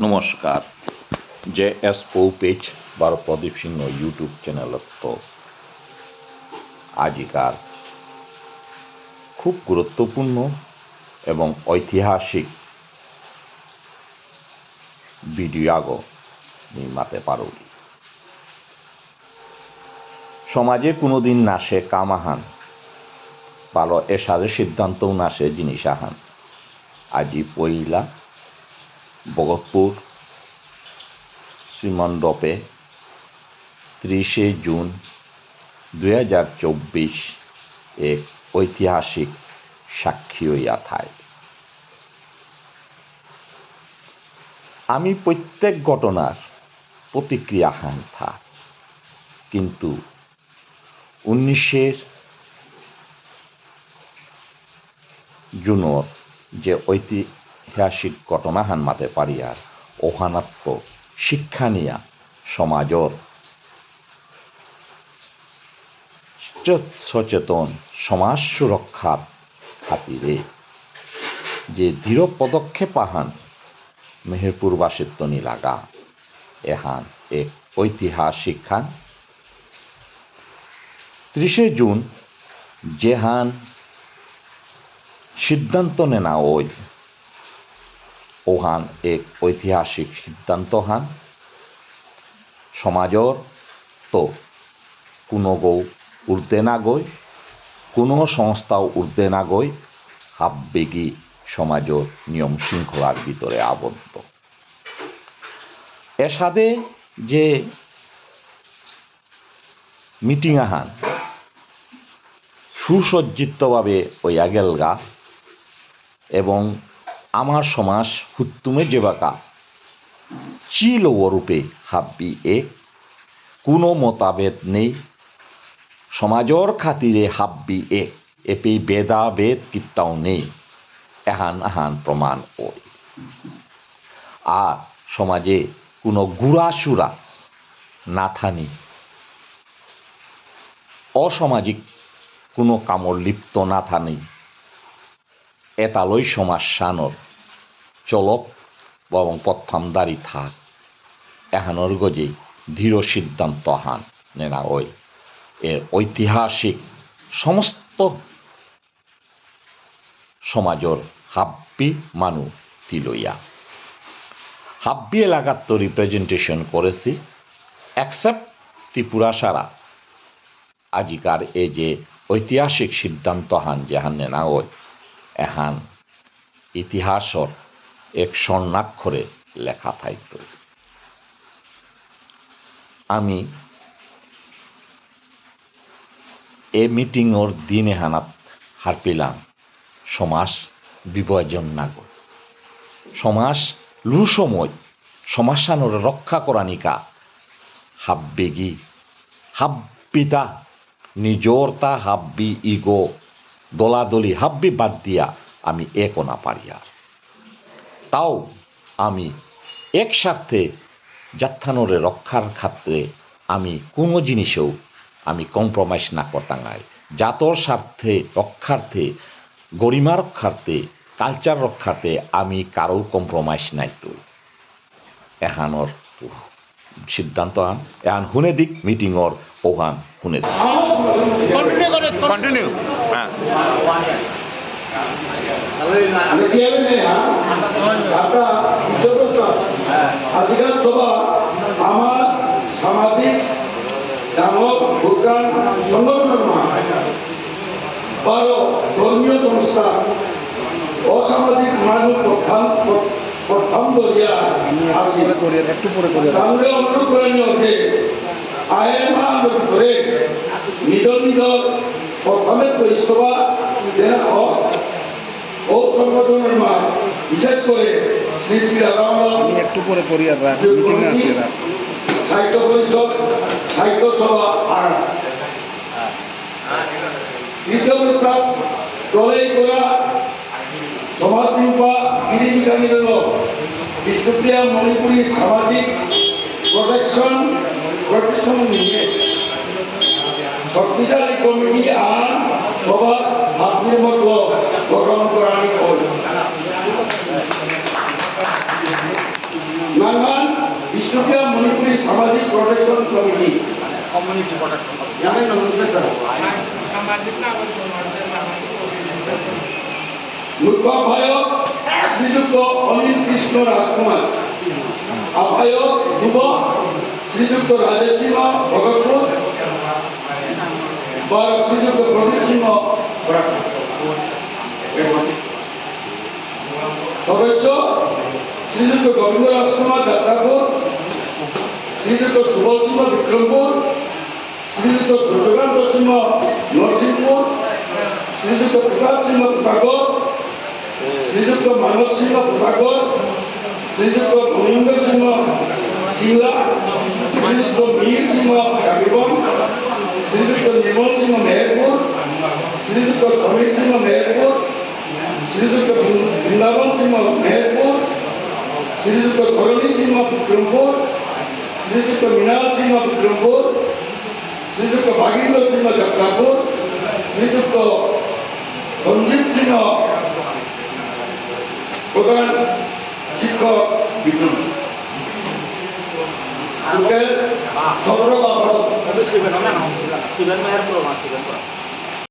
নমস্কাৰ JS পৌপেজ বাৰ প্ৰদীপ সিংহ YouTube চেনেলত আজিকার খুব গুরুত্বপূর্ণ এবং ঐতিহাসিক ভিডিও আগো নির্মাতে পারি। সমাজে কোনোদিন নাসে কামাহান ভালো এসারে সিদ্ধান্তও নাসে জিনিস আহান। আজি পইলা ভগতপুর শ্রীমণ্ডপে 30 জুন 2024 এক ঐতিহাসিক সাক্ষী হইয়া থাই। আমি প্রত্যেক ঘটনার প্রতিক্রিয়া হান থা, কিন্তু 19 জুনের যে ঐতিহাসিক ঘটনা হান মাতে পারি আর ওহানাত্ম শিক্ষা নিয়া সমাজর সচেতন সমাজ সুরক্ষার খাতিরে যে দৃঢ় পদক্ষেপ আহান মেহেরপুরবাসীর তনি লাগা এহান এক ঐতিহাসিক খান। 30 জুন যেহান সিদ্ধান্ত নেনা ওহান এক ঐতিহাসিক সিদ্ধান্ত হান। সমাজর তো কোনো গৌ উর্দে না গই, কোনো সংস্থাও উর্দে না গই, আবেগী সমাজর নিয়ম শৃঙ্খলার ভিতরে আবদ্ধ। এর সাথে যে মিটিং আহান সুসজ্জিতভাবে ওইয়া গেলগা এবং আমার সমাজ হুত্তুমে যেবাকা চিল রূপে হাব্বি কোনো মতাবেদ নেই, সমাজর খাতিরে হাব্বি এপি বেদাবেদ কিত্তাও নেই, এহান আহান প্রমাণ ওই। আর সমাজে কোনো গুড়াসুরা না থানি, অসামাজিক কোনো কামড় লিপ্ত না থানি, এতালই সমাজ সানর চলক এবং পথফামদারি থাক এহানোর গজে দৃঢ় সিদ্ধান্ত হান নেনা ওই এর ঐতিহাসিক সমস্ত সমাজর হাব্বি মানু তিলইয়া হাব্বি এলাকার তো রিপ্রেজেন্টেশন করেছি, অ্যাকসেপ্ট ত্রিপুরা সারা আজিকার এই যে ঐতিহাসিক সিদ্ধান্ত হান যেহান নেনা ওই এহান ইতিহাসর এক স্বর্ণাক্ষরে লেখা থাকত। আমি এ মিটিংর দিন এহানাত হার পেলাম সমাজ বিভাজন না গো, সমাজ লু সময় সমাসানোর রক্ষা করানিকা হাব্বেগি হাব্বিতা নিজরতা হাব্বি ইগো দলাদলি হাব্বি বাদ দিয়া আমি একও না পারি। আর তাও আমি এক স্বার্থে যাত্রানোরে রক্ষার ক্ষেত্রে আমি কোনো জিনিসেও আমি কম্প্রোমাইজ না করতাঙ্গাই, জাতর স্বার্থে রক্ষার্থে গরিমা রক্ষার্থে কালচার রক্ষার্থে আমি কারো কম্প্রোমাইজ নাই। তো এহানোর সিদ্ধান্ত আন এহান হুনে দিক মিটিংর ওহান হুনে দিক কন্টিনিউ। হ্যাঁ আজকের সভা আমার সামাজিক বিজ্ঞান সংগঠন 12 ধর্মীয় সংস্থা অসামাজিক মানুষ প্রথম দরিয়া আসি তাহলে অনুপ্রেরণীয় যে আয়ের মাহের ভিতরে নিজর নিজর প্রথমে পরিষেবা দেনা হোক ও সংগঠনের মা বিশেষ করে শ্রী শ্রী রাধামোহন একটু পরে সাহিত্য পরিষদ সাহিত্য সভা আর তৃতীয় প্রস্তাব দলেই করা সমাজ রূপা গিরিবিকানীদের বিষ্ণুপ্রিয়া মণিপুরী সামাজিক প্রোটেকশন নিয়ে শক্তিশালী কমিটি আর সভা ভাবনির মতো গঠন করানি হয়। বিষ্ণুপ্রিয়া মণিপুরী সামাজিক প্রোটেকশন কমিটি কমিউনিটি প্রোটেকশন জানেন না বলতে স্যার সামাজিক নাগরিক সমাজের সামাজিক প্রতিনিধি মুখ্য আহ্বায়ক শ্রীযুক্ত অনিল কৃষ্ণ রাজকুমার আহ্বায়ক যুব শ্রীযুক্ত রাজেশ সিংহ ভগতপুর বা শ্রীযুক্ত প্রদীপ সিংহ বরাকপুর সদস্য শ্রীযুক্ত গোবিন্দ রাজকুমার যাত্রাপুর শ্রীযুক্ত সুবল সিংহ বিক্রমপুর শ্রীযুক্ত সূর্যকান্ত সিংহ নরসিংহপুর শ্রীযুক্ত প্রতাপ সিংহ প্রতাপগড় শ্রীযুক্ত মানব সিংহ প্রতাপগড় শ্রীযুক্ত ধর্মেন্দ্র সিংহ সিংলা শ্রীযুক্ত বীর সিংহ কাবিবন শ্রীযুক্ত নির্মল সিংহ মেহেরপুর শ্রীযুক্ত সমীর সিংহ মেহেরপুর শ্রীযুক্ত বৃন্দাবন সিংহ মেহেরপুর শ্রীযুক্ত ধরণী সিংহ বিক্রমপুর শ্রীযুক্ত মৃণাল সিংহ বিক্রমপুর শ্রীযুক্ত বাগীন্দ্র সিংহ যাত্রাপুর শ্রীযুক্ত সঞ্জীব সিংহ প্রধান শিক্ষক বিক্রমপুর টোটাল 17 শিবেন মেহেরপুর